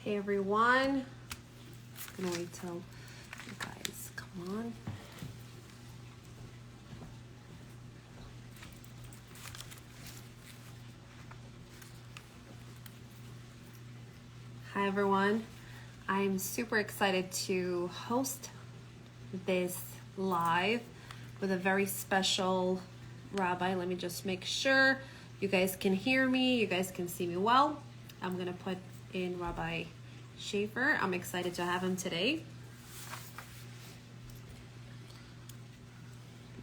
Hey everyone, I'm gonna wait till you guys come on. Hi everyone, I'm super excited to host this live with a very special rabbi. Let me just make sure you guys can hear me, you guys can see me well. I'm gonna put in Rabbi Shafier. I'm excited to have him today.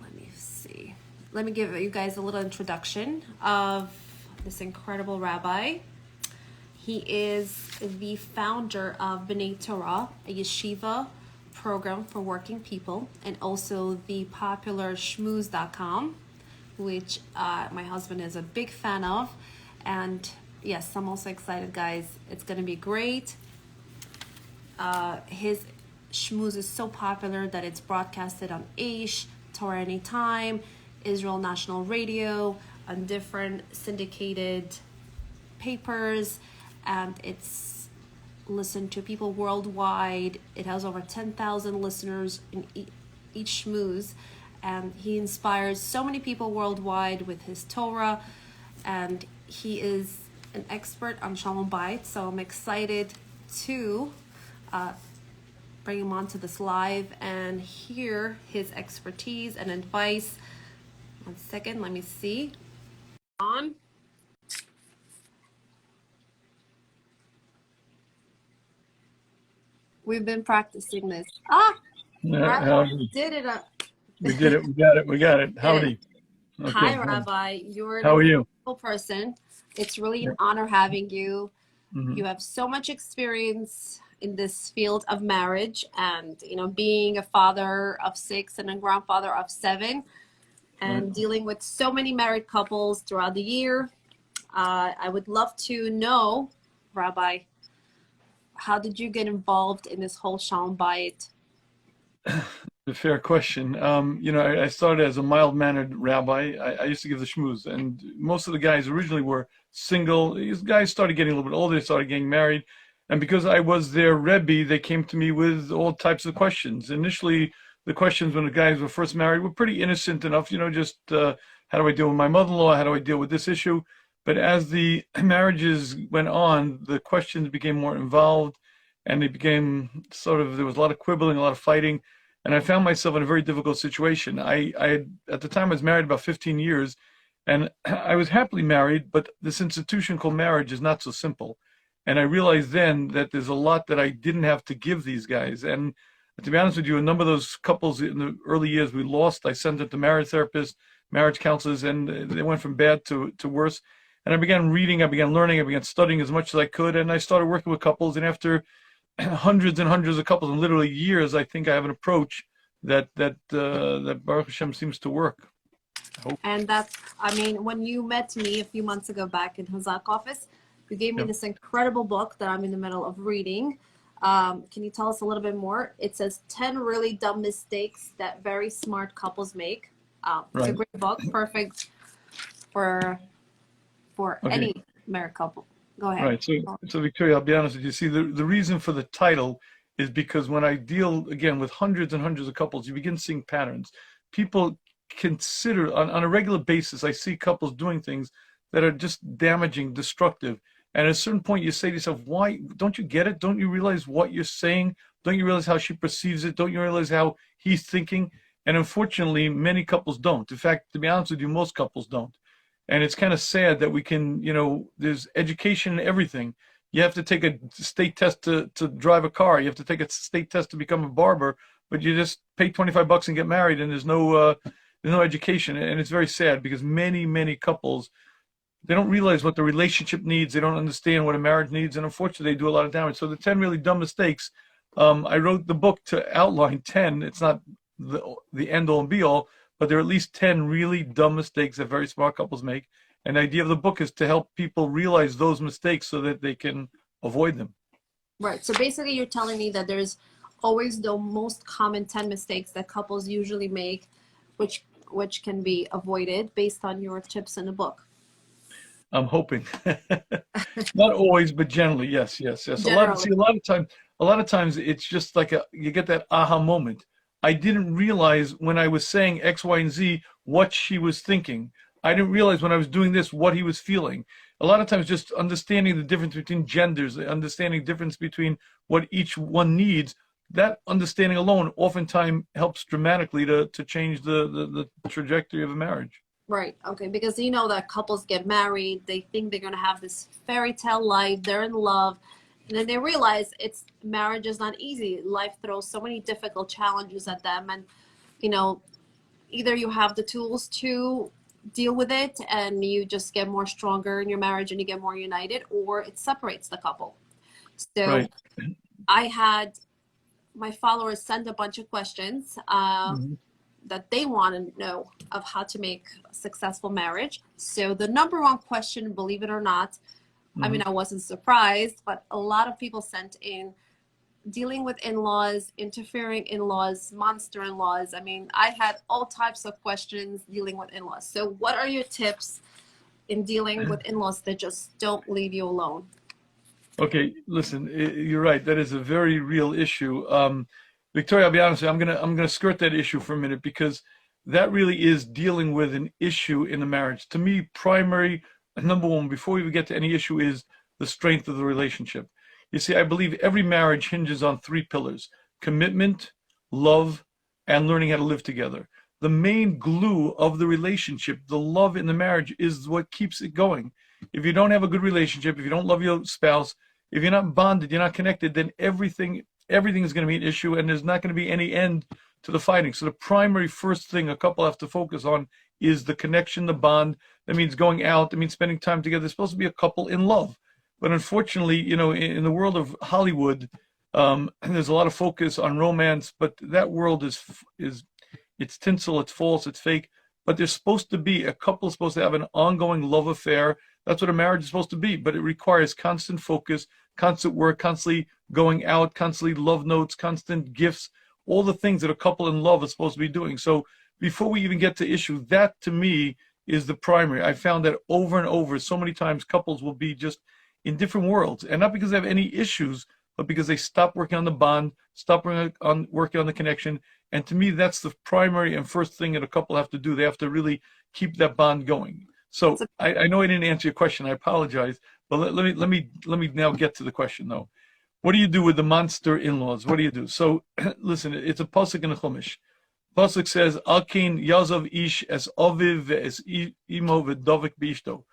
Let me see. Let me give you guys a little introduction of this incredible rabbi. He is the founder of byVictoria, a yeshiva program for working people, and also the popular shmooze.com, which my husband is a big fan of. And yes, I'm also excited, guys. It's going to be great. His shmooze is so popular that it's broadcasted on Aish, Torah Anytime, Israel National Radio, on different syndicated papers, and it's listened to people worldwide. It has over 10,000 listeners in each shmooze, and he inspires so many people worldwide with his Torah, and he is an expert on Shalom Baiyt, so I'm excited to bring him onto this live and hear his expertise and advice. 1 second, let me see. On. We've been practicing this. Rabbi, did it. We did it. We got it. Howdy. Okay. Hi, Rabbi. You're How are you? A wonderful person. It's really an honor having you. Mm-hmm. You have so much experience in this field of marriage, and being a father of 6 and a grandfather of 7, and dealing with so many married couples throughout the year. I would love to know, Rabbi, how did you get involved in this whole Shalom Baiyt? A fair question. I started as a mild-mannered rabbi. I used to give the shmooze, and most of the guys originally were single. These guys started getting a little bit older, they started getting married, and because I was their Rebbe, they came to me with all types of questions. Initially, the questions when the guys were first married were pretty innocent enough, just how do I deal with my mother-in-law? How do I deal with this issue? But as the marriages went on, the questions became more involved, and they became there was a lot of quibbling, a lot of fighting. And I found myself in a very difficult situation. I at the time I was married about 15 years, and I was happily married, but this institution called marriage is not so simple. And I realized then that there's a lot that I didn't have to give these guys. And to be honest with you, a number of those couples in the early years we lost. I sent them to marriage therapists, marriage counselors, and they went from bad to worse. And I began reading, I began learning, I began studying as much as I could, and I started working with couples. And after hundreds and hundreds of couples in literally years, I think I have an approach that Baruch Hashem seems to work. And when you met me a few months ago back in Hazak office, you gave me this incredible book that I'm in the middle of reading. Can you tell us a little bit more? It says 10 really dumb mistakes that very smart couples make. It's a great book, perfect for any married couple. Go ahead. Right. So Victoria, I'll be honest with you. See, the reason for the title is because when I deal, again, with hundreds and hundreds of couples, you begin seeing patterns. People consider, on a regular basis, I see couples doing things that are just damaging, destructive. And at a certain point, you say to yourself, why? Don't you get it? Don't you realize what you're saying? Don't you realize how she perceives it? Don't you realize how he's thinking? And unfortunately, many couples don't. In fact, to be honest with you, most couples don't. And it's kind of sad that we can, there's education in everything. You have to take a state test to drive a car. You have to take a state test to become a barber, but you just pay $25 and get married, and there's no education. And it's very sad because many, many couples, they don't realize what the relationship needs. They don't understand what a marriage needs. And unfortunately, they do a lot of damage. So the 10 really dumb mistakes, I wrote the book to outline 10. It's not the end all and be all, but there are at least 10 really dumb mistakes that very smart couples make. And the idea of the book is to help people realize those mistakes so that they can avoid them. Right. So basically you're telling me that there's always the most common 10 mistakes that couples usually make, which can be avoided based on your tips in the book. I'm hoping. Not always, but generally, yes, yes, yes. Generally. A lot of times it's just like you get that aha moment. I didn't realize when I was saying X, Y, and Z what she was thinking. I didn't realize when I was doing this what he was feeling. A lot of times just understanding the difference between genders, understanding the difference between what each one needs, that understanding alone oftentimes helps dramatically to change the trajectory of a marriage. Right. Okay. Because you know that couples get married, they think they're gonna have this fairy tale life, they're in love, and then they realize it's marriage is not easy. Life throws so many difficult challenges at them, and you know, either you have the tools to deal with it and you just get more stronger in your marriage and you get more united, or it separates the couple. So Right. I had my followers send a bunch of questions Mhm. that they want to know of how to make a successful marriage. So the number one question, believe it or not, I mean, Mhm. I wasn't surprised, but a lot of people sent in dealing with in-laws, interfering in-laws, monster in-laws. I mean, I had all types of questions dealing with in-laws. So what are your tips in dealing with in-laws that just don't leave you alone? Okay, listen, you're right. That is a very real issue. Victoria, I'll be honest with you, I'm gonna skirt that issue for a minute because that really is dealing with an issue in the marriage. To me, primary number one, before we even get to any issue, is the strength of the relationship. You see, I believe every marriage hinges on three pillars: commitment, love, and learning how to live together. The main glue of the relationship, the love in the marriage, is what keeps it going. If you don't have a good relationship, if you don't love your spouse, if you're not bonded, you're not connected, then everything is going to be an issue, and there's not going to be any end to the fighting. So the primary first thing a couple have to focus on is the connection, the bond. That means going out. That means spending time together. They're supposed to be a couple in love, but unfortunately, in the world of Hollywood, there's a lot of focus on romance, but that world is it's tinsel, it's false, it's fake. But there's supposed to be a couple is supposed to have an ongoing love affair. That's what a marriage is supposed to be, but it requires constant focus, constant work, constantly going out, constantly love notes, constant gifts, all the things that a couple in love is supposed to be doing. So before we even get to issue, that to me is the primary. I found that over and over, so many times couples will be just in different worlds, and not because they have any issues, but because they stop working on the bond, stop working on the connection. And to me, that's the primary and first thing that a couple have to do. They have to really keep that bond going. So So I know I didn't answer your question. I apologize, but let me now get to the question though. What do you do with the monster in-laws? What do you do? So listen, it's a pasuk in the Chumash. Pasuk says, "Alkin Yazov ish es oviv es imo v'dovik bishto."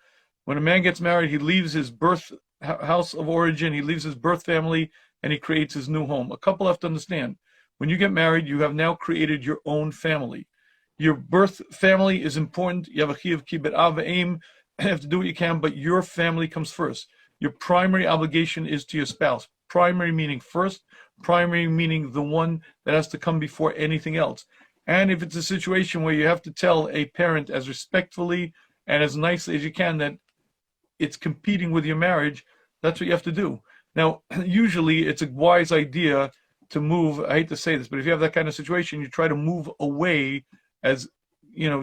When a man gets married, he leaves his birth house of origin, he leaves his birth family, and he creates his new home. A couple have to understand: when you get married, you have now created your own family. Your birth family is important. You have a chiyuv kibbut av aim. You have to do what you can, but your family comes first. Your primary obligation is to your spouse. Primary meaning first. Primary meaning the one that has to come before anything else. And if it's a situation where you have to tell a parent as respectfully and as nicely as you can that it's competing with your marriage, that's what you have to do. Now, usually it's a wise idea to move. I hate to say this, but if you have that kind of situation, you try to move away as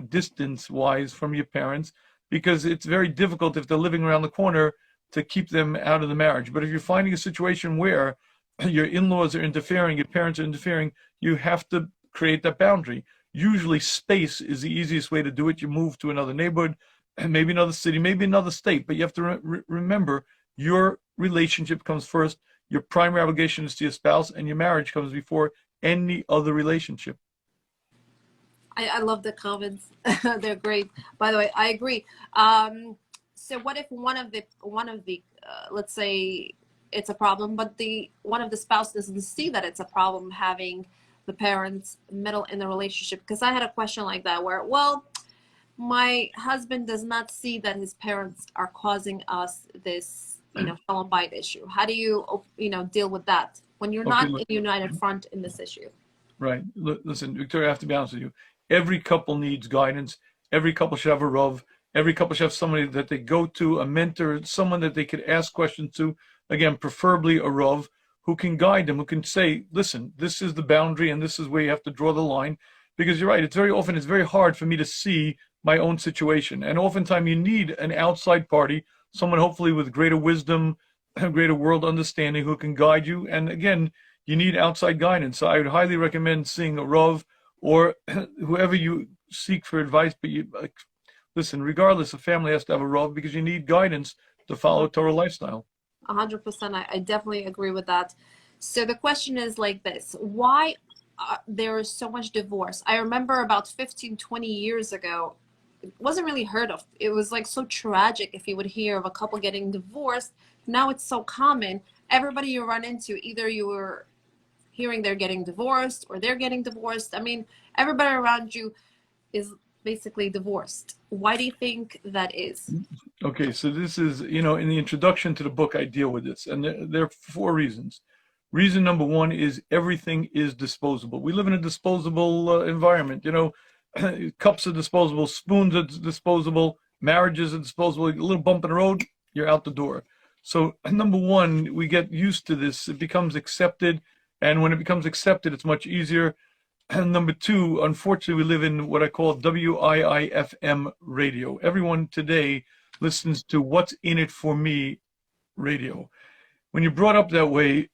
distance wise from your parents, because it's very difficult if they're living around the corner to keep them out of the marriage. But if you're finding a situation where your in-laws are interfering, your parents are interfering, you have to create that boundary. Usually space is the easiest way to do it. You move to another neighborhood, maybe another city, maybe another state, but you have to remember your relationship comes first. Your primary obligation is to your spouse, and your marriage comes before any other relationship. I love the comments. They're great. By the way, I agree. So what if one of the let's say it's a problem, but the one of the spouse doesn't see that it's a problem having the parents middle in the relationship? Because I had a question like that where, well, my husband does not see that his parents are causing us this, Shalom Baiyt issue. How do you, deal with that when you're Okay, not look, in united front in this issue? right. Listen, Victoria, I have to be honest with you. Every couple needs guidance. Every couple should have a Rav. Every couple should have somebody that they go to, a mentor, someone that they could ask questions to. Again, preferably a Rav who can guide them, who can say, listen, this is the boundary and this is where you have to draw the line. Because you're right, it's very often, it's very hard for me to see my own situation. And oftentimes you need an outside party, someone hopefully with greater wisdom, greater world understanding who can guide you. And again, you need outside guidance. So I would highly recommend seeing a Rav or whoever you seek for advice. But you listen, regardless, a family has to have a Rav because you need guidance to follow a Torah lifestyle. 100%. I definitely agree with that. So the question is like this: why there is so much divorce? I remember about 15, 20 years ago, it wasn't really heard of. It was like so tragic if you would hear of a couple getting divorced. Now it's so common. Everybody you run into, either you were hearing they're getting divorced or they're getting divorced. I mean, everybody around you is basically divorced. Why do you think that is? Okay, so this is, in the introduction to the book, I deal with this, and there are 4 reasons. Reason number 1 is everything is disposable. We live in a disposable environment. Cups are disposable, spoons are disposable, marriages are disposable. A little bump in the road, you're out the door. So number 1, we get used to this. It becomes accepted, and when it becomes accepted, it's much easier. And number 2, unfortunately, we live in what I call WIIFM radio. Everyone today listens to What's in It for Me radio. When you're brought up that way,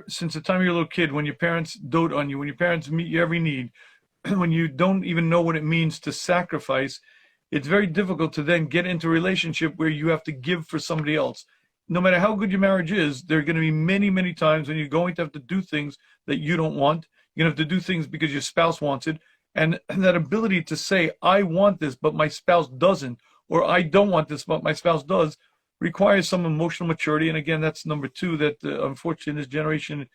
since the time you're a little kid, when your parents dote on you, when your parents meet your every need, when you don't even know what it means to sacrifice, it's very difficult to then get into a relationship where you have to give for somebody else. No matter how good your marriage is, there are going to be many, many times when you're going to have to do things that you don't want. You're going to have to do things because your spouse wants it. And that ability to say, I want this, but my spouse doesn't, or I don't want this, but my spouse does, requires some emotional maturity. And again, that's number 2 that unfortunately in this generation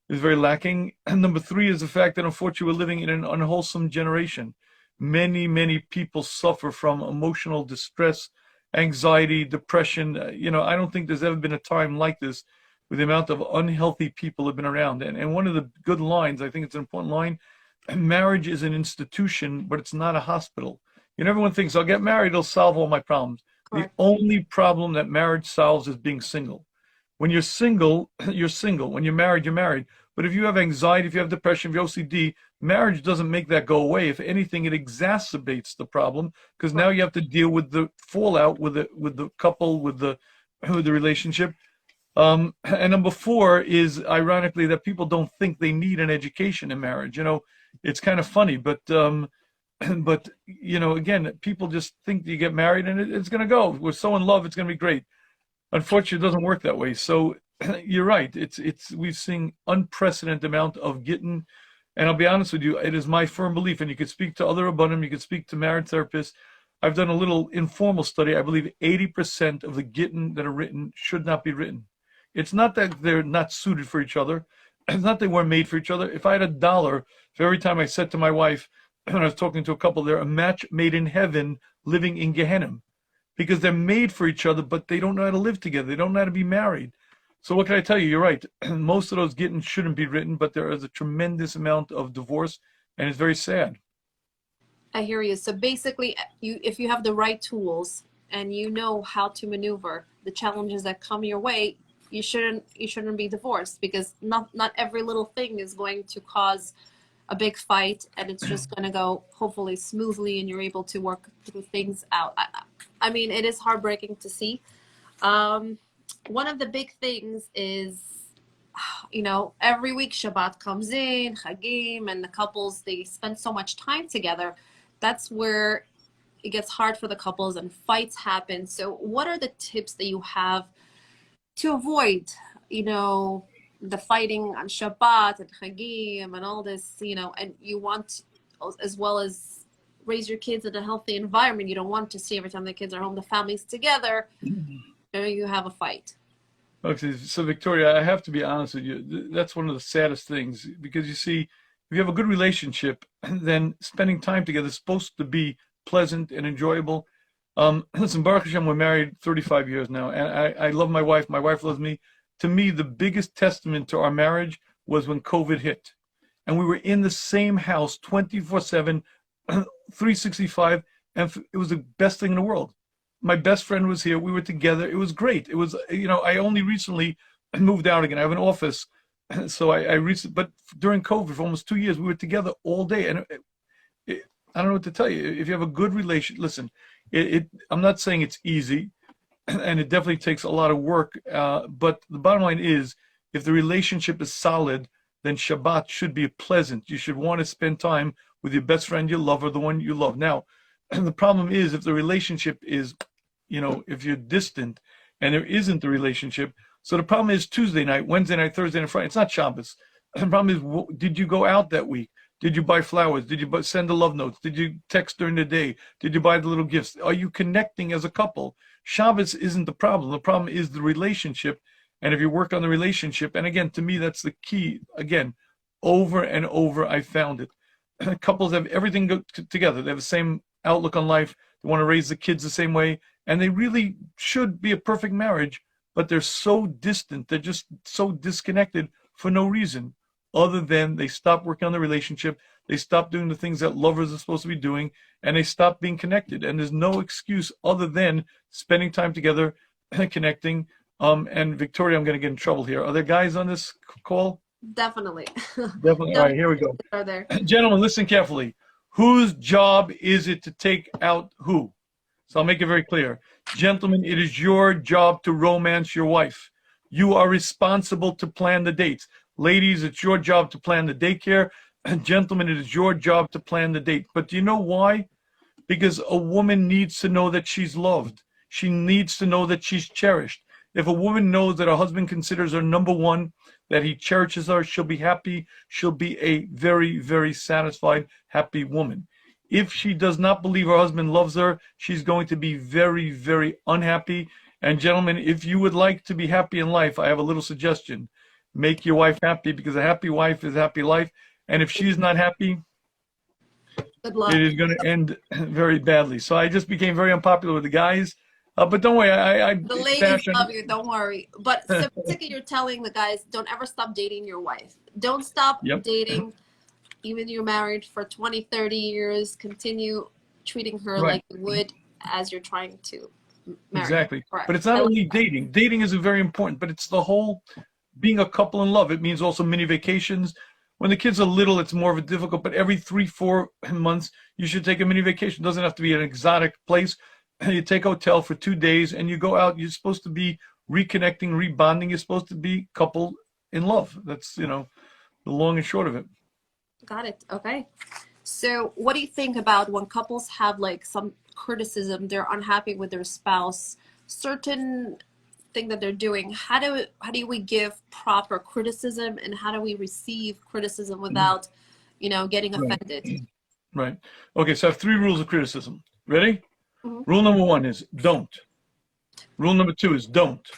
is very lacking. And number 3 is the fact that unfortunately we're living in an unwholesome generation. Many, many people suffer from emotional distress, anxiety, depression. I don't think there's ever been a time like this with the amount of unhealthy people have been around. And one of the good lines, I think it's an important line, marriage is an institution, but it's not a hospital. Everyone thinks, I'll get married, it'll solve all my problems. Correct. The only problem that marriage solves is being single. When you're single, you're single. When you're married, you're married. But if you have anxiety, if you have depression, if you have OCD, marriage doesn't make that go away. If anything, it exacerbates the problem because now you have to deal with the fallout with the couple, with the relationship. And number 4 is, ironically, that people don't think they need an education in marriage. It's kind of funny, but again, people just think you get married and it's going to go. We're so in love, it's going to be great. Unfortunately, it doesn't work that way. So you're right. We've seen unprecedented amount of getting, and I'll be honest with you, it is my firm belief, and you could speak to other rabbanim, you could speak to marriage therapists. I've done a little informal study. I believe 80% of the gittin that are written should not be written. It's not that they're not suited for each other. It's not they weren't made for each other. If I had $1 for every time I said to my wife, when I was talking to a couple, they're a match made in heaven living in Gehenna, because they're made for each other, but they don't know how to live together. They don't know how to be married. So what can I tell you? You're right. Most of those gittin shouldn't be written, but there is a tremendous amount of divorce, and it's very sad. I hear you. So basically, if you have the right tools and you know how to maneuver the challenges that come your way, you shouldn't be divorced, because not every little thing is going to cause a big fight, and it's just going to go hopefully smoothly and you're able to work through things out. I mean, it is heartbreaking to see. One of the big things is, every week Shabbat comes in, Chagim, and the couples, they spend so much time together. That's where it gets hard for the couples and fights happen. So what are the tips that you have to avoid, the fighting on Shabbat and Chagim and all this, and you want, as well as raise your kids in a healthy environment. You don't want to see every time the kids are home, the family's together, you have a fight. Okay, so Victoria, I have to be honest with you. That's one of the saddest things, because you see, if you have a good relationship, then spending time together is supposed to be pleasant and enjoyable. Listen, Baruch Hashem, we're married 35 years now, and I love my wife. My wife loves me. To me, the biggest testament to our marriage was when COVID hit. And we were in the same house 24/7, 365, and it was the best thing in the world. My best friend was here. We were together. It was great. It was, I only recently moved out again. I have an office. So but during COVID, for almost 2 years, we were together all day. And I don't know what to tell you. If you have a good relation, listen, I'm not saying it's easy, and it definitely takes a lot of work. But the bottom line is, if the relationship is solid, then Shabbat should be pleasant. You should want to spend time with your best friend you love or the one you love. Now, the problem is if the relationship is, if you're distant and there isn't a relationship. So the problem is Tuesday night, Wednesday night, Thursday night, Friday. It's not Shabbos. The problem is, did you go out that week? Did you buy flowers? Did you send the love notes? Did you text during the day? Did you buy the little gifts? Are you connecting as a couple? Shabbos isn't the problem. The problem is the relationship. And if you work on the relationship, and again, to me, that's the key. Again, over and over, I found it. Couples have everything together. They have the same outlook on life. They want to raise the kids the same way. And they really should be a perfect marriage, but they're so distant. They're just so disconnected for no reason other than they stop working on the relationship. They stop doing the things that lovers are supposed to be doing, and they stop being connected. And there's no excuse other than spending time together, connecting. And Victoria, I'm going to get in trouble here. Are there guys on this call? Definitely. Definitely. All right, here we go. Are there? Gentlemen, listen carefully. Whose job is it to take out who? So I'll make it very clear. Gentlemen, it is your job to romance your wife. You are responsible to plan the dates. Ladies, it's your job to plan the daycare. Gentlemen, it is your job to plan the date. But do you know why? Because a woman needs to know that she's loved. She needs to know that she's cherished. If a woman knows that her husband considers her number one, that he cherishes her, she'll be happy. She'll be a very, very satisfied, happy woman. If she does not believe her husband loves her, she's going to be very, very unhappy. And gentlemen, if you would like to be happy in life, I have a little suggestion. Make your wife happy, because a happy wife is a happy life. And if she's not happy, Good luck. it is going to end very badly. So I just became very unpopular with the guys. But don't worry, The ladies love you, don't worry. But so basically you're telling the guys, don't ever stop dating your wife. Don't stop dating, even you're married for 20, 30 years. Continue treating her like you would as you're trying to marry. Exactly. Her. But it's not only dating. Dating is very important, but it's the whole being a couple in love. It means also mini vacations. When the kids are little, it's more of a difficult, but every 3-4 months, you should take a mini vacation. It doesn't have to be an exotic place. You take a hotel for 2 days and you go out. You're supposed to be reconnecting, rebonding. You're supposed to be coupled in love. That's, the long and short of it. Got it. Okay. So what do you think about when couples have like some criticism, they're unhappy with their spouse, certain thing that they're doing? How do we give proper criticism, and how do we receive criticism without, getting offended? Right. Okay. So I have 3 rules of criticism. Ready? Mm-hmm. Rule number 1 is don't. Rule number 2 is don't.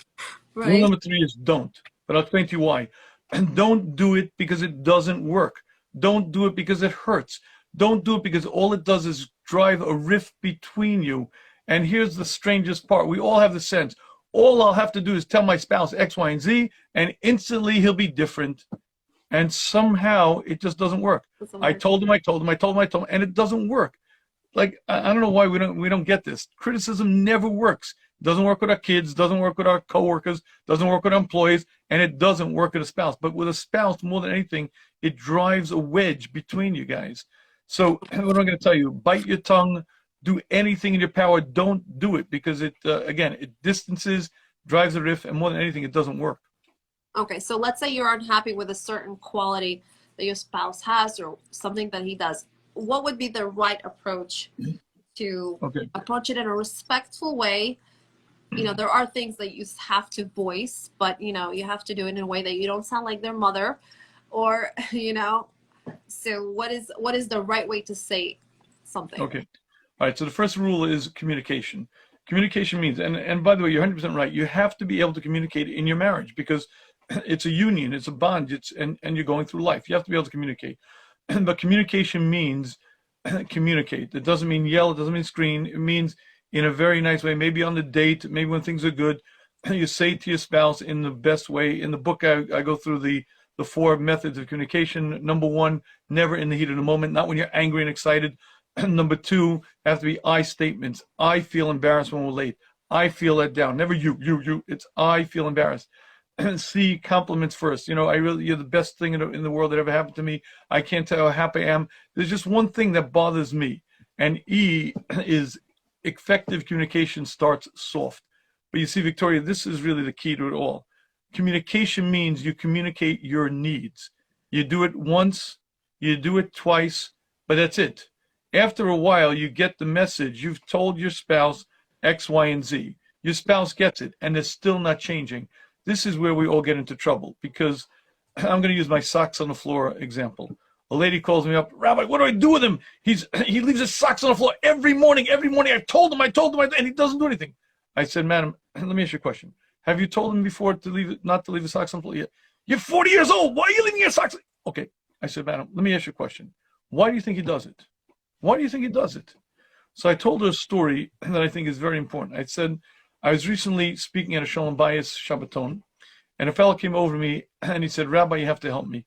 Right. Rule number 3 is don't. But I'll explain to you why. And don't do it because it doesn't work. Don't do it because it hurts. Don't do it because all it does is drive a rift between you. And here's the strangest part. We all have the sense. All I'll have to do is tell my spouse X, Y, and Z, and instantly he'll be different. And somehow it just doesn't work. I told him, and it doesn't work. Like, I don't know why we don't get this. Criticism never works. It doesn't work with our kids, doesn't work with our coworkers, doesn't work with our employees, and it doesn't work with a spouse. But with a spouse, more than anything, it drives a wedge between you guys. So what I'm going to tell you, bite your tongue, do anything in your power. Don't do it because it, again, it distances, drives a rift, and more than anything, it doesn't work. Okay, so let's say you're unhappy with a certain quality that your spouse has or something that he does. What would be the right approach to approach it in a respectful way? There are things that you have to voice, but, you have to do it in a way that you don't sound like their mother or, so what is the right way to say something? Okay. All right. So the first rule is communication. Communication means, and by the way, you're 100% right. You have to be able to communicate in your marriage because it's a union, it's a bond, and you're going through life. You have to be able to communicate. But communication means communicate. It doesn't mean yell. It doesn't mean scream. It means in a very nice way, maybe on the date, maybe when things are good, you say it to your spouse in the best way. In the book, I go through the 4 methods of communication. Number 1, never in the heat of the moment, not when you're angry and excited. Number 2, have to be I statements. I feel embarrassed when we're late. I feel let down. Never you. It's I feel embarrassed. C, compliments first. You're the best thing in the world that ever happened to me. I can't tell how happy I am. There's just one thing that bothers me. And E is effective communication starts soft. But you see, Victoria, this is really the key to it all. Communication means you communicate your needs. You do it once, you do it twice, but that's it. After a while, you get the message. You've told your spouse X, Y, and Z. Your spouse gets it, and they're still not changing. This is where we all get into trouble, because I'm going to use my socks on the floor example. A lady calls me up, Rabbi, what do I do with him? He leaves his socks on the floor every morning. I told him, and he doesn't do anything. I said, madam, let me ask you a question. Have you told him before not to leave his socks on the floor? You're 40 years old. Why are you leaving your socks? Okay. I said, madam, let me ask you a question. Why do you think he does it? Why do you think he does it? So I told her a story that I think is very important. I said, I was recently speaking at a Shalom Baiyt Shabbaton, and a fellow came over to me and he said, Rabbi, you have to help me.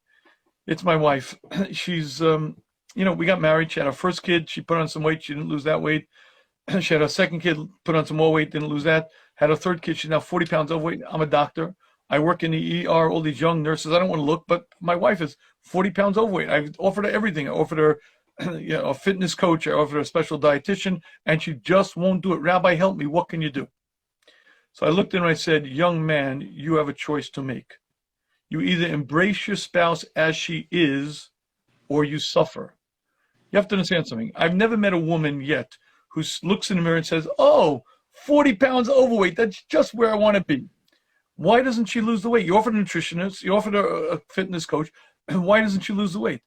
It's my wife. She's, we got married. She had our first kid. She put on some weight. She didn't lose that weight. She had her second kid, put on some more weight, didn't lose that. Had her third kid. She's now 40 pounds overweight. I'm a doctor. I work in the ER, all these young nurses. I don't want to look, but my wife is 40 pounds overweight. I've offered her everything. I offered her a fitness coach. I offered her a special dietitian, and she just won't do it. Rabbi, help me. What can you do? So I looked at her and I said, young man, you have a choice to make. You either embrace your spouse as she is, or you suffer. You have to understand something. I've never met a woman yet who looks in the mirror and says, oh, 40 pounds overweight, that's just where I want to be. Why doesn't she lose the weight? You offered a nutritionist, you offered a fitness coach, and why doesn't she lose the weight?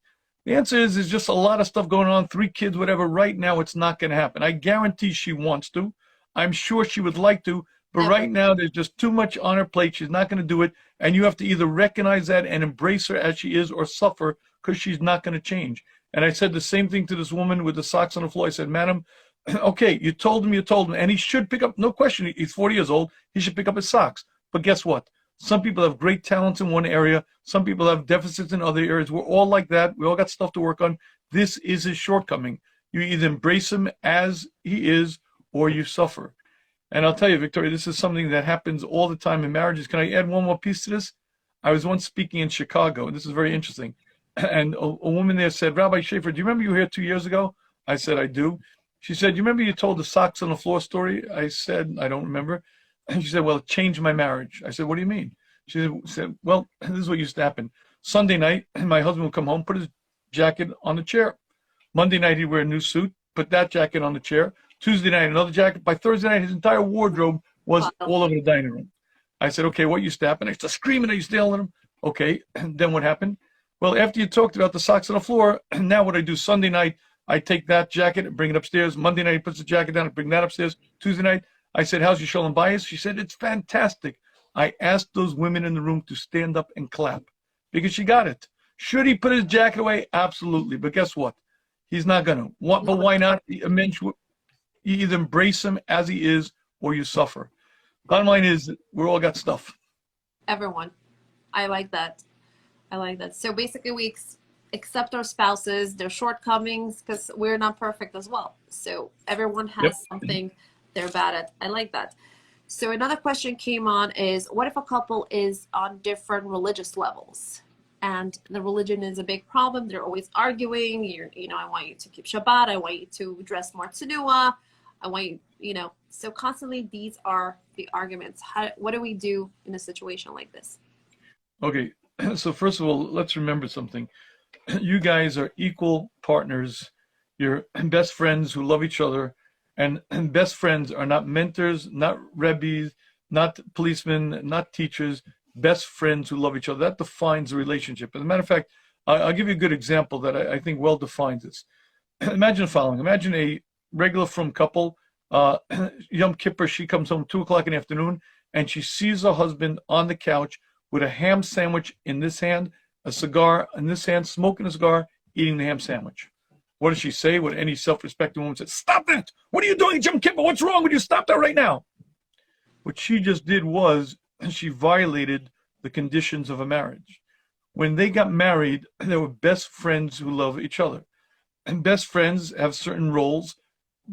The answer is there's just a lot of stuff going on, 3 kids, whatever. Right now, it's not going to happen. I guarantee she wants to. I'm sure she would like to, but right now there's just too much on her plate. She's not going to do it, and you have to either recognize that and embrace her as she is, or suffer because she's not going to change. And I said the same thing to this woman with the socks on the floor. I said, madam, okay, you told him, and he should pick up, no question, he's 40 years old, he should pick up his socks. But guess what? Some people have great talents in one area. Some people have deficits in other areas. We're all like that. We all got stuff to work on. This is his shortcoming. You either embrace him as he is, or you suffer. And I'll tell you, Victoria, this is something that happens all the time in marriages. Can I add one more piece to this? I was once speaking in Chicago, and this is very interesting. And a woman there said, Rabbi Shafier, do you remember you were here 2 years ago? I said, I do. She said, you remember you told the socks on the floor story? I said, I don't remember. And she said, well, it changed my marriage. I said, what do you mean? She said, well, this is what used to happen. Sunday night, my husband would come home, put his jacket on the chair. Monday night, he'd wear a new suit, put that jacket on the chair. Tuesday night, another jacket. By Thursday night, his entire wardrobe was all over the dining room. I said, okay, what used to happen? I used to scream and I used to yell at him. Okay, and then what happened? Well, after you talked about the socks on the floor, now what I do Sunday night, I take that jacket and bring it upstairs. Monday night, he puts the jacket down and bring that upstairs. Tuesday night, I said, how's your Shalom Baiyt? She said, it's fantastic. I asked those women in the room to stand up and clap because she got it. Should he put his jacket away? Absolutely. But guess what? He's not going to. But why not? You either embrace him as he is or you suffer. Bottom line is, we're all got stuff. Everyone. I like that. So basically, we accept our spouses, their shortcomings, because we're not perfect as well. So everyone has something they're bad at. I like that. So another question came on is, what if a couple is on different religious levels? And the religion is a big problem. They're always arguing. I want you to keep Shabbat. I want you to dress more tzedua. I want you, so constantly these are the arguments. What do we do in a situation like this? Okay. So first of all, let's remember something. You guys are equal partners. You're best friends who love each other. And best friends are not mentors, not rebbes, not policemen, not teachers. Best friends who love each other. That defines the relationship. As a matter of fact, I'll give you a good example that I think well defines this. Imagine the following. Imagine a regular frum couple. Yom Kippur, she comes home 2 o'clock in the afternoon, and she sees her husband on the couch with a ham sandwich in this hand, a cigar in this hand, smoking a cigar, eating the ham sandwich. What does she say? What any self-respecting woman says, stop that! What are you doing, Yom Kippur? What's wrong with you? Stop that right now! What she just did was she violated the conditions of a marriage. When they got married, they were best friends who love each other. And best friends have certain roles.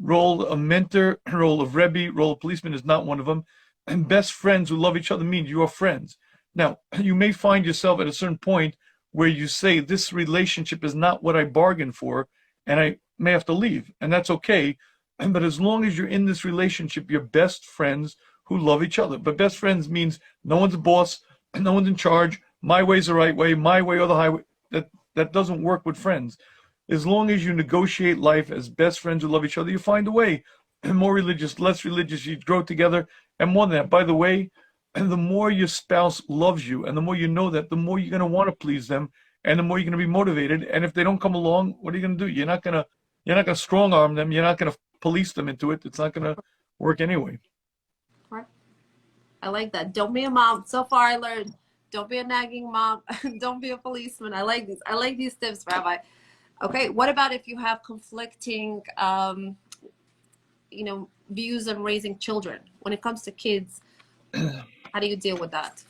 Role of mentor, role of rebbe, role of policeman is not one of them. And best friends who love each other means you are friends. Now, you may find yourself at a certain point where you say, this relationship is not what I bargained for, and may have to leave, and that's okay. But as long as you're in this relationship, you're best friends who love each other. But best friends means no one's a boss, no one's in charge. My way's the right way, my way or the highway. That doesn't work with friends. As long as you negotiate life as best friends who love each other, you find a way. More religious, less religious, you grow together. And more than that, by the way, the more your spouse loves you and the more you know that, the more you're going to want to please them and the more you're going to be motivated. And if they don't come along, what are you going to do? You're not going to strong arm them. You're not going to police them into it. It's not going to work anyway. Right. I like that. Don't be a mom. So far I learned, don't be a nagging mom. Don't be a policeman. I like these. I like these tips, Rabbi. Okay. What about if you have conflicting, views on raising children? When it comes to kids, how do you deal with that?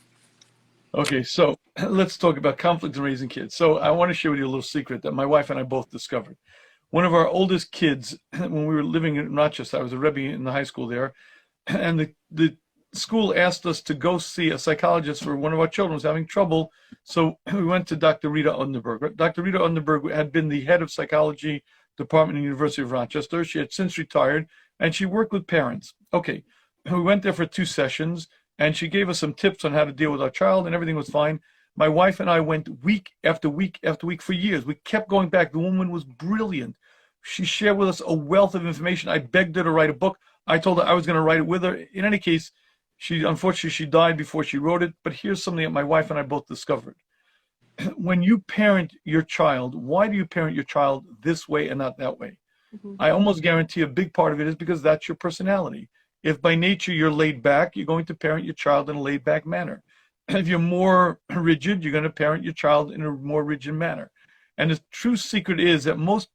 Okay, so let's talk about conflict in raising kids. So I want to share with you a little secret that my wife and I both discovered. One of our oldest kids, when we were living in Rochester, I was a Rebbe in the high school there, and the school asked us to go see a psychologist for one of our children who was having trouble. So we went to Dr. Rita Underberg. Dr. Rita Underberg had been the head of psychology department in the University of Rochester. She had since retired, and she worked with parents. Okay, we went there for 2 sessions, and she gave us some tips on how to deal with our child, and everything was fine. My wife and I went week after week after week for years. We kept going back. The woman was brilliant. She shared with us a wealth of information. I begged her to write a book. I told her I was going to write it with her. In any case, unfortunately, she died before she wrote it. But here's something that my wife and I both discovered. When you parent your child, why do you parent your child this way and not that way? Mm-hmm. I almost guarantee a big part of it is because that's your personality. If by nature you're laid back, you're going to parent your child in a laid back manner. If you're more rigid, you're going to parent your child in a more rigid manner. And the true secret is that most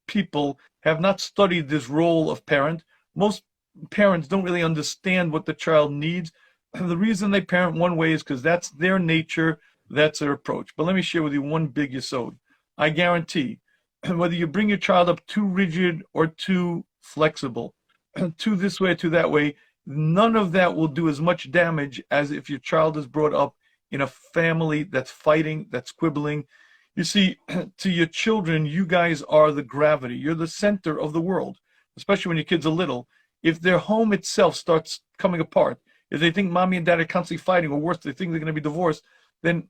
people have not studied this role of parent. Most parents don't really understand what the child needs. And the reason they parent one way is because that's their nature, that's their approach. But let me share with you one big yesod. I guarantee, whether you bring your child up too rigid or too flexible, too this way, too that way, none of that will do as much damage as if your child is brought up in a family that's fighting, that's quibbling. You see, to your children, you guys are the gravity. You're the center of the world, especially when your kids are little. If their home itself starts coming apart, if they think mommy and dad are constantly fighting, or worse, they think they're going to be divorced, then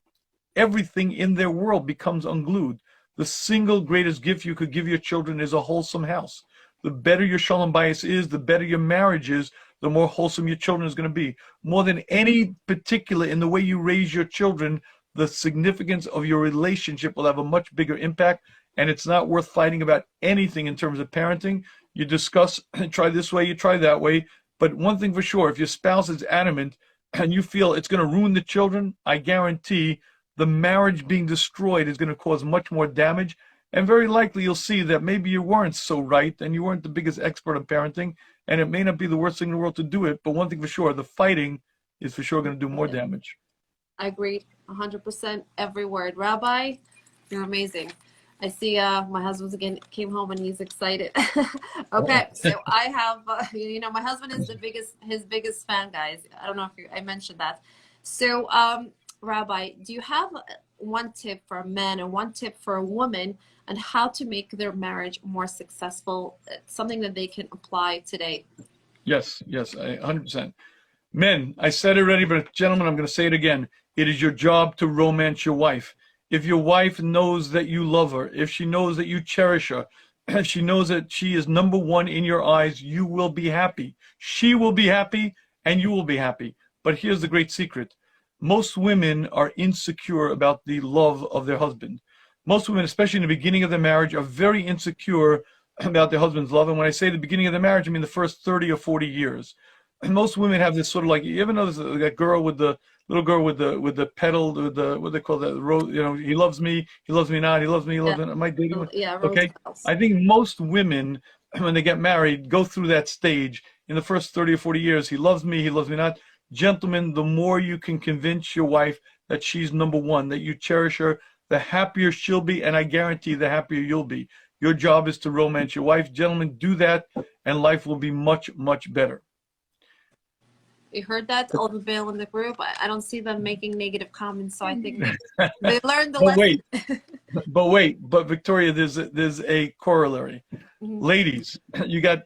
everything in their world becomes unglued. The single greatest gift you could give your children is a wholesome house. The better your Shalom Baiyt is, the better your marriage is, the more wholesome your children is going to be. More than any particular in the way you raise your children, the significance of your relationship will have a much bigger impact, and it's not worth fighting about anything in terms of parenting. You discuss, try this way, you try that way, but one thing for sure, if your spouse is adamant and you feel it's going to ruin the children, I guarantee the marriage being destroyed is going to cause much more damage. And very likely you'll see that maybe you weren't so right and you weren't the biggest expert on parenting, and it may not be the worst thing in the world to do it, but one thing for sure, the fighting is for sure going to do more damage. I agree 100% every word. Rabbi, you're amazing. I see my husband again came home and he's excited. Okay, so I have, my husband is his biggest fan, guys. I don't know if I mentioned that. So, Rabbi, do you have one tip for a man and one tip for a woman on how to make their marriage more successful? Something that they can apply today. Yes, 100%. Men, I said it already, but gentlemen, I'm going to say it again. It is your job to romance your wife. If your wife knows that you love her, if she knows that you cherish her, if she knows that she is number one in your eyes, you will be happy. She will be happy and you will be happy. But here's the great secret. Most women are insecure about the love of their husband. Most women, especially in the beginning of their marriage, are very insecure about their husband's love. And when I say the beginning of the marriage, I mean the first 30 or 40 years. And most women have this sort of like, you ever notice that girl with the little girl with the pedal, with the, what they call that, rose, he loves me not, he loves me, not. Am I dating? Yeah, okay. I think most women, when they get married, go through that stage in the first 30 or 40 years. He loves me not. Gentlemen, the more you can convince your wife that she's number one, that you cherish her, the happier she'll be, and I guarantee the happier you'll be. Your job is to romance your wife. Gentlemen, do that, and life will be much, much better. You heard that, all the Bill in the group? I don't see them making negative comments, so I think they learned the But lesson. but Victoria, there's a corollary. Mhm. Ladies, you got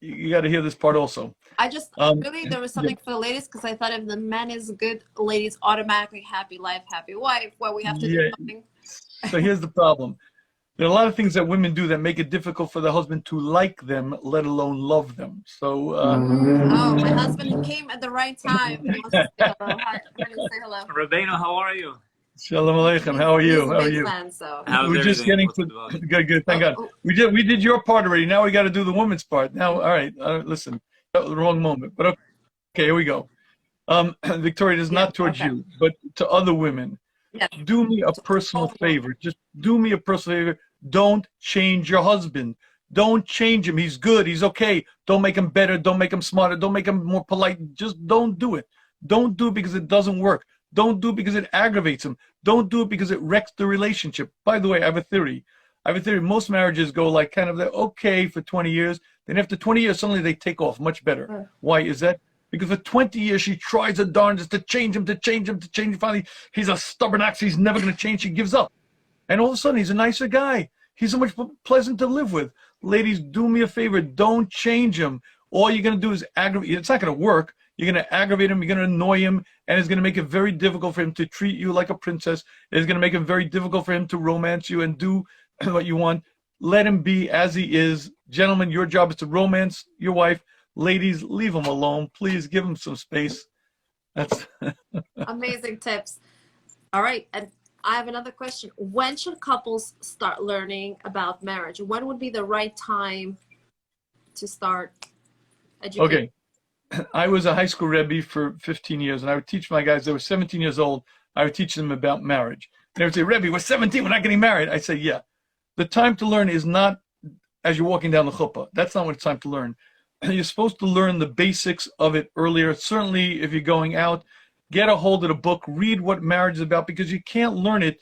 to hear this part also. Really, there was Yeah, something for the ladies because I thought if the man is good, ladies automatically happy life, happy wife. Well, we have to do yeah. something. So here's the problem. There are a lot of things that women do that make it difficult for the husband to like them, let alone love them. So, Oh, my husband came at the right time. He wants to say hello. Hi, honey, say hello. Rabbeinu, how are you? Shalom Aleichem. How are you? He's a How are big you? fan, so. How's We're just everything? getting What's to the bug? good. Thank God. Oh, We did your part already. Now we got to do the woman's part. Now, all right. Listen, that was the wrong moment, but okay, here we go. Victoria, this is yeah, not towards okay. you, but to other women. Yes. Do me a personal favor. Just do me a personal favor. Don't change your husband. Don't change him. He's good. He's okay. Don't make him better. Don't make him smarter. Don't make him more polite. Just don't do it. Don't do it because it doesn't work. Don't do it because it aggravates him. Don't do it because it wrecks the relationship. By the way, I have a theory. Most marriages go like kind of they're okay for 20 years. Then after 20 years, suddenly they take off much better. Why is that? Because for 20 years, she tries her darndest to change him. Finally, he's a stubborn axe. He's never going to change. She gives up. And all of a sudden, he's a nicer guy. He's so much pleasant to live with. Ladies, do me a favor. Don't change him. All you're going to do is aggravate. It's not going to work. You're going to aggravate him. You're going to annoy him. And it's going to make it very difficult for him to treat you like a princess. It's going to make it very difficult for him to romance you and do what you want. Let him be as he is. Gentlemen, your job is to romance your wife. Ladies, leave him alone. Please give him some space. That's Amazing tips. All right. And I have another question. When should couples start learning about marriage? When would be the right time to start educating? okay. I was a high school Rebbe for 15 years, and I would teach my guys, they were 17 years old, I would teach them about marriage. They would say, Rebbe, we're 17, we're not getting married. I say, yeah. The time to learn is not as you're walking down the chuppah. That's not what it's time to learn. You're supposed to learn the basics of it earlier. Certainly, if you're going out, get a hold of the book, read what marriage is about, because you can't learn it,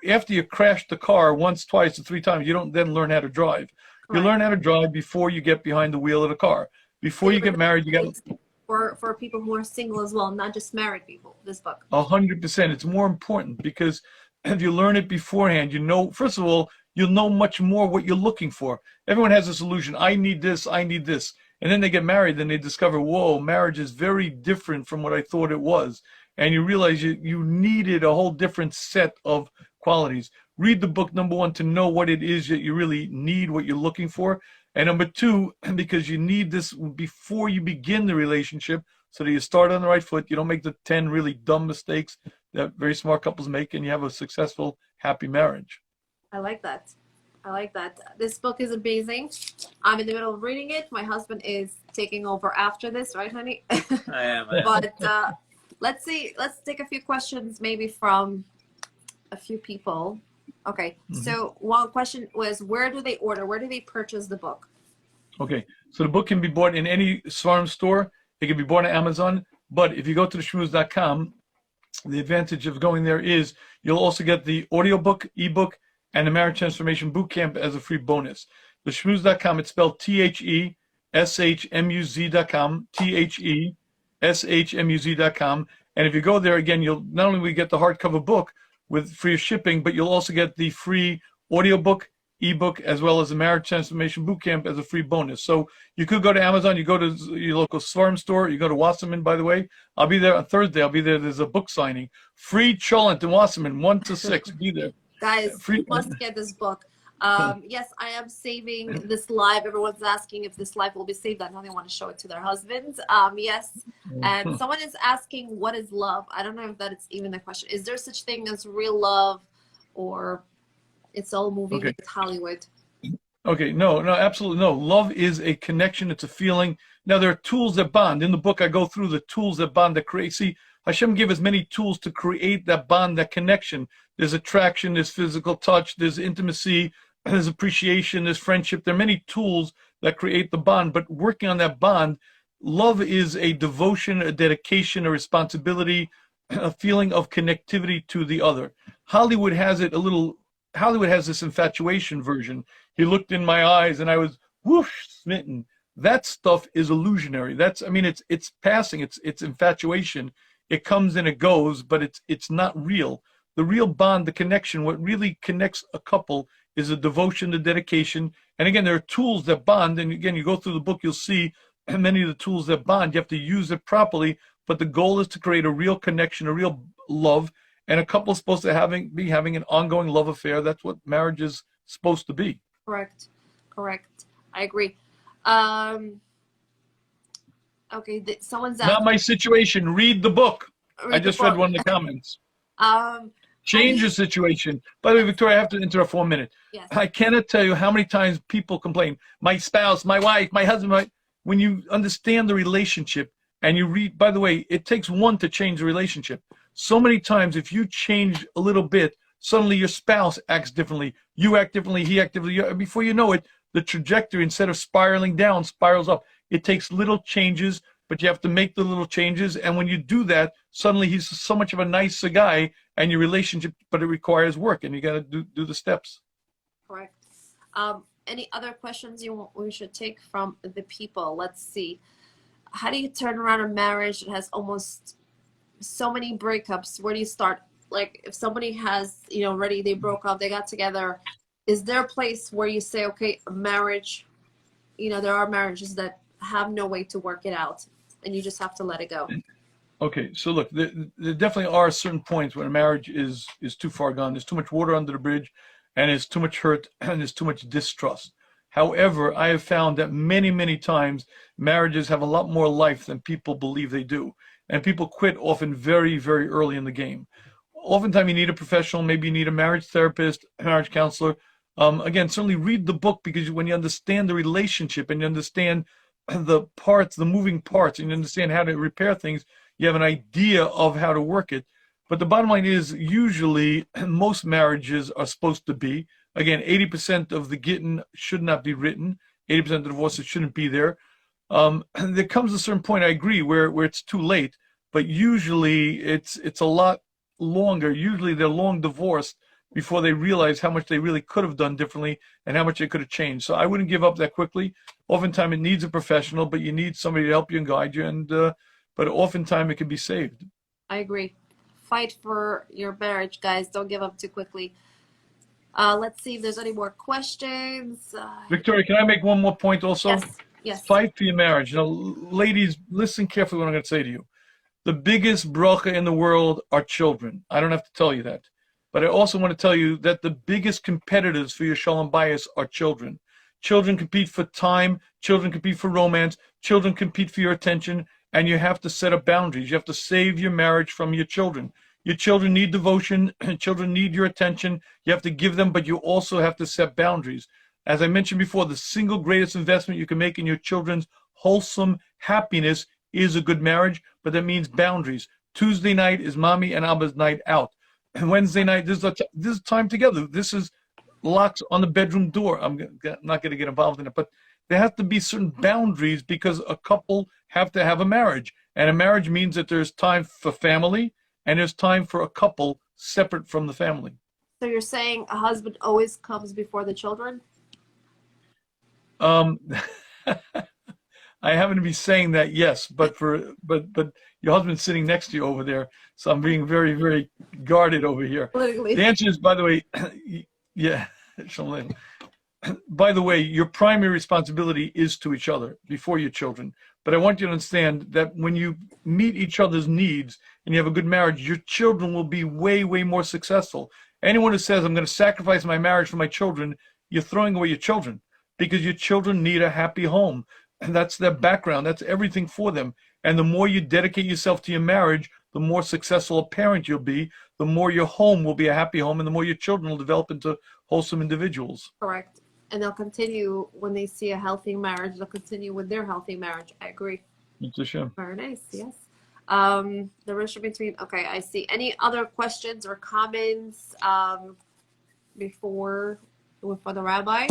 after you crash the car once, twice, or three times, you don't then learn how to drive. You learn how to drive before you get behind the wheel of the car. Before you get married, you got to... For people who are single as well, not just married people, this book. 100%. It's more important because if you learn it beforehand, first of all, you'll know much more what you're looking for. Everyone has this illusion, I need this. And then they get married, then they discover, whoa, marriage is very different from what I thought it was. And you realize you needed a whole different set of qualities. Read the book, number one, to know what it is that you really need, what you're looking for. And number two, because you need this before you begin the relationship so that you start on the right foot. You don't make the 10 really dumb mistakes that very smart couples make, and you have a successful, happy marriage. I like that. This book is amazing. I'm in the middle of reading it. My husband is taking over after this, right, honey? I am. But let's take a few questions maybe from a few people. Okay, so one question was, where do they purchase the book? Okay, so the book can be bought in any Svarim store. It can be bought on Amazon. But if you go to theshmooze.com, the advantage of going there is you'll also get the audiobook, ebook, and the Marriage Transformation Bootcamp as a free bonus. Theshmooze.com, it's spelled THESHMUZ.com, THESHMUZ.com. And if you go there, again, you'll not only will you get the hardcover book with free shipping, but you'll also get the free audiobook, ebook, as well as the Marriage Transformation Bootcamp as a free bonus. So you could go to Amazon, you go to your local Svarim store, you go to Wasserman, by the way. I'll be there on Thursday. I'll be there. There's a book signing. Free cholent in Wasserman, 1 to 6. Be there. Guys, you must get this book. Yes, I am saving this live. Everyone's asking if this live will be saved. I know they want to show it to their husbands. Yes. And someone is asking, what is love? I don't know if that is even the question. Is there such thing as real love, or it's all movie with Hollywood? Okay, no, absolutely no. Love is a connection. It's a feeling. Now, there are tools that bond. In the book, I go through the tools that bond, that create. See, Hashem gave us many tools to create that bond, that connection. There's attraction, there's physical touch, there's intimacy, there's appreciation, there's friendship. There are many tools that create the bond. But working on that bond, love is a devotion, a dedication, a responsibility, a feeling of connectivity to the other. Hollywood has this infatuation version. He looked in my eyes and I was whoosh, smitten. That stuff is illusionary. That's, I mean, it's passing. It's infatuation. It comes and it goes, but it's not real. The real bond, the connection, what really connects a couple is the devotion, the dedication. And again, there are tools that bond. And again, you go through the book, you'll see many of the tools that bond. You have to use it properly, but the goal is to create a real connection, a real love. And a couple is supposed to be having an ongoing love affair. That's what marriage is supposed to be. Correct. I agree. Okay, someone's Not my situation. Read the book. I just read one of the comments. Change your situation. By the way, Victoria, I have to interrupt for 1 minute. Yes. I cannot tell you how many times people complain, my spouse, my wife, my husband, when you understand the relationship and you read, by the way, it takes one to change the relationship. So many times, if you change a little bit, suddenly your spouse acts differently. You act differently, he acts differently. Before you know it, the trajectory, instead of spiraling down, spirals up. It takes little changes, but you have to make the little changes. And when you do that, suddenly he's so much of a nicer guy and your relationship, but it requires work and you got to do the steps. Correct. Any other questions we should take from the people? Let's see. How do you turn around a marriage that has almost so many breakups? Where do you start? Like if somebody has, already they broke up, they got together, is there a place where you say, okay, a marriage, there are marriages that have no way to work it out and you just have to let it go? Okay, so look, there definitely are certain points when a marriage is too far gone. There's too much water under the bridge and there's too much hurt and there's too much distrust. However, I have found that many, many times marriages have a lot more life than people believe they do. And people quit often very, very early in the game. Oftentimes you need a professional, maybe you need a marriage therapist, a marriage counselor. Again, certainly read the book, because when you understand the relationship and you understand the parts, the moving parts, and you understand how to repair things, you have an idea of how to work it. But the bottom line is, usually most marriages are supposed to be, again, 80% of the getting should not be written. 80% of the divorces shouldn't be there. There comes a certain point, I agree, where it's too late, but usually it's a lot longer. Usually they're long divorced before they realize how much they really could have done differently and how much they could have changed. So I wouldn't give up that quickly. Oftentimes it needs a professional, but you need somebody to help you and guide you. And but oftentimes it can be saved. I agree. Fight for your marriage, guys. Don't give up too quickly. Let's see if there's any more questions. Victoria, can I make one more point also? Yes. Fight for your marriage. Ladies, listen carefully what I'm going to say to you. The biggest bracha in the world are children. I don't have to tell you that. But I also want to tell you that the biggest competitors for your Shalom Baiyt are children. Children compete for time. Children compete for romance. Children compete for your attention. And you have to set up boundaries. You have to save your marriage from your children. Your children need devotion. Children need your attention. You have to give them, but you also have to set boundaries. As I mentioned before, the single greatest investment you can make in your children's wholesome happiness is a good marriage, but that means boundaries. Tuesday night is mommy and Abba's night out. And Wednesday night, this is time together. This is locks on the bedroom door. I'm not going to get involved in it, but there have to be certain boundaries, because a couple have to have a marriage. And a marriage means that there's time for family and there's time for a couple separate from the family. So you're saying a husband always comes before the children? I happen to be saying that, yes, but your husband's sitting next to you over there, so I'm being very, very guarded over here. Politically. The answer is, by the way, yeah, by the way, your primary responsibility is to each other before your children. But I want you to understand that when you meet each other's needs and you have a good marriage, your children will be way, way more successful. Anyone who says, I'm going to sacrifice my marriage for my children, you're throwing away your children, because your children need a happy home. And that's their background. That's everything for them. And the more you dedicate yourself to your marriage, the more successful a parent you'll be, the more your home will be a happy home, and the more your children will develop into wholesome individuals. Correct. And they'll continue, when they see a healthy marriage, they'll continue with their healthy marriage. I agree. It's a shame. Very nice, yes. The relationship between, okay, I see. Any other questions or comments for the rabbi?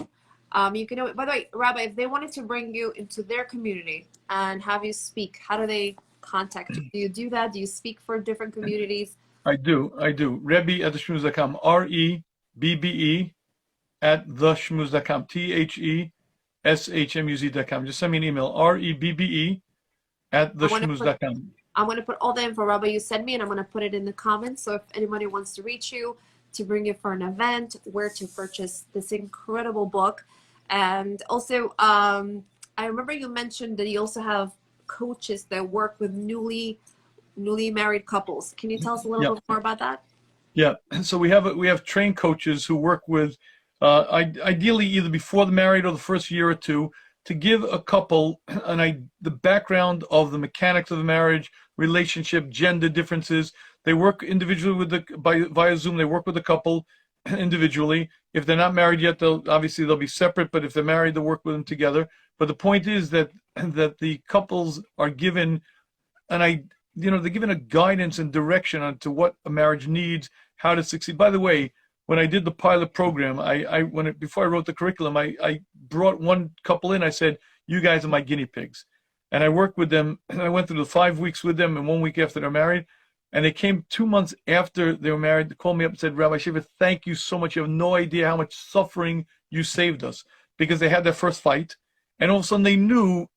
You can, by the way, Rabbi, if they wanted to bring you into their community and have you speak, how do they contact you? Do you do that? Do you speak for different communities? I do. Rebbe@theshmooze.com. REBBE @theshmooze.com. shmuz.com. Just send me an email, REBBE at theshmuz.com. I'm going to put all the info, Rabbi, you send me, and I'm going to put it in the comments. So if anybody wants to reach you, to bring you for an event, where to purchase this incredible book. And also, I remember you mentioned that you also have coaches that work with newly married couples. Can you tell us a little bit more about that? Yeah. So we have trained coaches who work with, ideally either before the married or the first year or two, to give a couple the background of the mechanics of the marriage, relationship, gender differences. They work individually via Zoom. They work with the couple individually. If they're not married yet, they'll be separate. But if they're married, they'll work with them together. But the point is that the couples are given they're given a guidance and direction onto what a marriage needs, how to succeed. By the way, when I did the pilot program, before I wrote the curriculum, I brought one couple in. I said, "You guys are my guinea pigs," and I worked with them. I went through the 5 weeks with them, and 1 week after they're married. And they came 2 months after they were married to call me up and said, "Rabbi Shafier, thank you so much. You have no idea how much suffering you saved us," because they had their first fight. And all of a sudden they knew,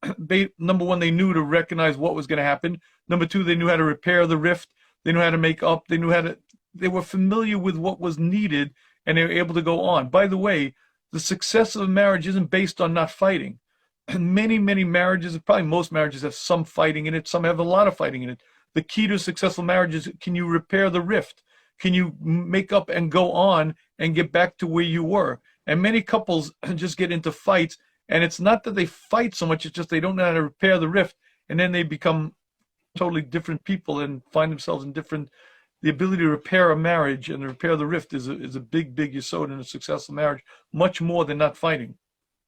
number one, they knew to recognize what was going to happen. Number two, they knew how to repair the rift. They knew how to make up. They were familiar with what was needed, and they were able to go on. By the way, the success of a marriage isn't based on not fighting. And many, many marriages, probably most marriages, have some fighting in it. Some have a lot of fighting in it. The key to a successful marriage is, can you repair the rift? Can you make up and go on and get back to where you were? And many couples just get into fights, and it's not that they fight so much, it's just they don't know how to repair the rift, and then they become totally different people and find themselves in different. The ability to repair a marriage and to repair the rift is a big, big yesod in a successful marriage, much more than not fighting.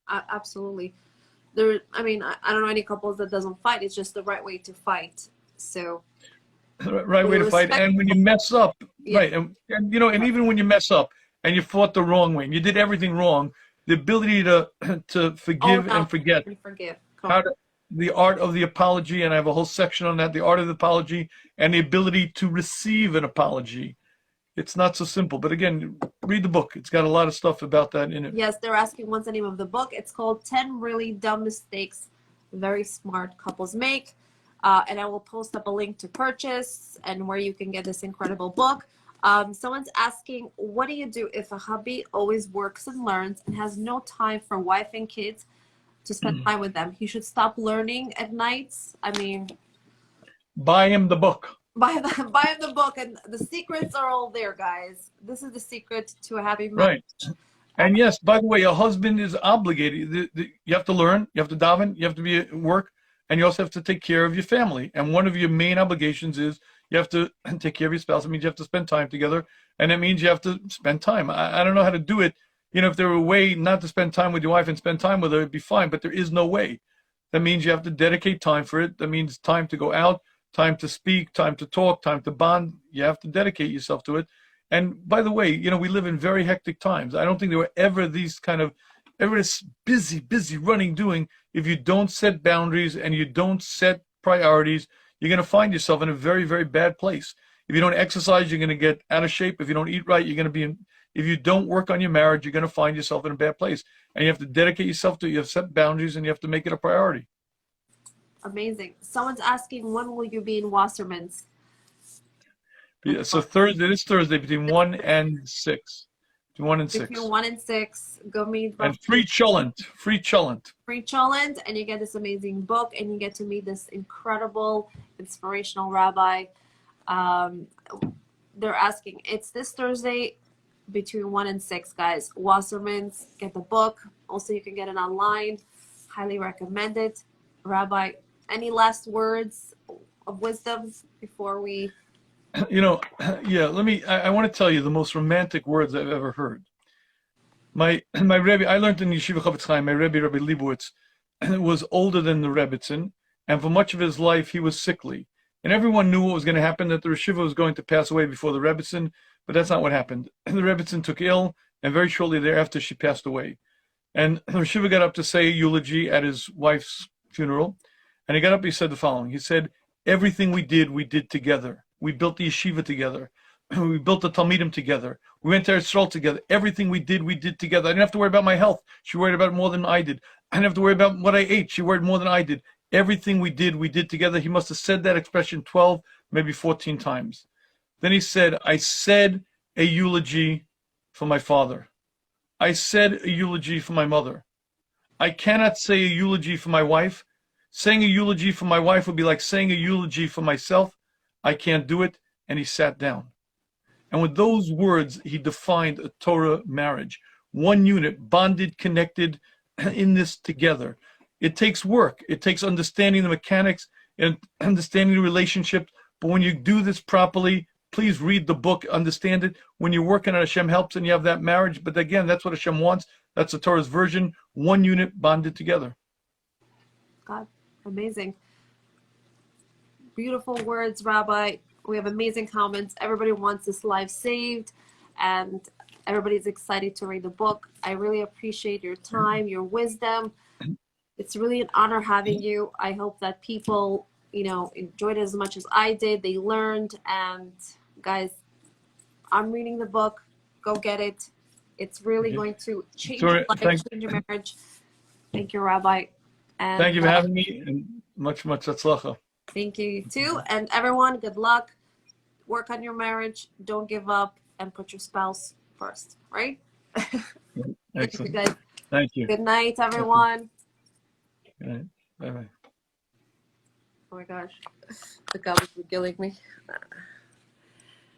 Absolutely. I don't know any couples that doesn't fight. It's just the right way to fight. So right way to fight. And when you mess up, right, and even when you mess up and you fought the wrong way and you did everything wrong, the ability to forgive and forget, the art of the apology, and I have a whole section on that, the art of the apology and the ability to receive an apology. It's not so simple, but again, read the book. It's got a lot of stuff about that in it. Yes, they're asking what's the name of the book. It's called 10 Really Dumb Mistakes Very Smart Couples Make. And I will post up a link to purchase and where you can get this incredible book. Someone's asking, what do you do if a hubby always works and learns and has no time for wife and kids to spend time with them? He should stop learning at nights. Buy him the book. Buy him the book, and the secrets are all there, guys. This is the secret to a happy marriage. Right. And yes, by the way, a husband is obligated. You have to learn, you have to daven, you have to be at work, and you also have to take care of your family. And one of your main obligations is you have to take care of your spouse. It means you have to spend time together, and it means you have to spend time. I don't know how to do it. If there were a way not to spend time with your wife and spend time with her, it'd be fine, but there is no way. That means you have to dedicate time for it. That means time to go out, time to speak, time to talk, time to bond. You have to dedicate yourself to it. And by the way, we live in very hectic times. I don't think there were ever these everybody's busy running, doing. If you don't set boundaries and you don't set priorities, you're going to find yourself in a very, very bad place. If you don't exercise, you're going to get out of shape. If you don't eat right, you're going to if you don't work on your marriage, you're going to find yourself in a bad place. And you have to dedicate yourself to it. You have to set boundaries, and you have to make it a priority. Amazing. Someone's asking, when will you be in Wasserman's? So this Thursday between 1 and 6. Between 1 and 6. Between 1 and 6. Go meet. And free cholent. Free cholent. Free cholent, and you get this amazing book, and you get to meet this incredible, inspirational rabbi. They're asking, it's this Thursday between 1 and 6, guys. Wasserman's, get the book. Also, you can get it online. Highly recommend it. Rabbi, any last words of wisdom before we... I want to tell you the most romantic words I've ever heard. My Rebbe, I learned in Yeshiva Chavetz Chaim, my Rebbe, Rabbi Leibowitz, was older than the Rebbitzin, and for much of his life he was sickly. And everyone knew what was going to happen, that the Yeshiva was going to pass away before the Rebbitzin, but that's not what happened. The Rebbitzin took ill, and very shortly thereafter she passed away. And the Yeshiva got up to say a eulogy at his wife's funeral, and he got up, he said the following. He said, everything we did together. We built the yeshiva together. We built the Talmidim together. We went to Israel together. Everything we did together. I didn't have to worry about my health. She worried about it more than I did. I didn't have to worry about what I ate. She worried more than I did. Everything we did together. He must have said that expression 12, maybe 14 times. Then he said, I said a eulogy for my father. I said a eulogy for my mother. I cannot say a eulogy for my wife. Saying a eulogy for my wife would be like saying a eulogy for myself. I can't do it. And he sat down. And with those words, he defined a Torah marriage. One unit, bonded, connected, in this together. It takes work. It takes understanding the mechanics and understanding the relationship. But when you do this properly, please read the book, understand it. When you're working on Hashem helps and you have that marriage. But again, that's what Hashem wants. That's the Torah's version. One unit, bonded together. God, amazing. Beautiful words, Rabbi. We have amazing comments. Everybody wants this life saved, and everybody's excited to read the book. I really appreciate your time, your wisdom. It's really an honor having you. I hope that people, enjoyed it as much as I did. They learned, and guys, I'm reading the book. Go get it. It's really going to change your life, change your marriage. Thank you, Rabbi. And thank you for having me, and much hatzlacha. Thank you, too. And everyone, good luck. Work on your marriage. Don't give up, and put your spouse first, right? Excellent. Thank you, guys. Thank you. Good night, everyone. Good night. Bye-bye. Oh my gosh, the gum is killing me.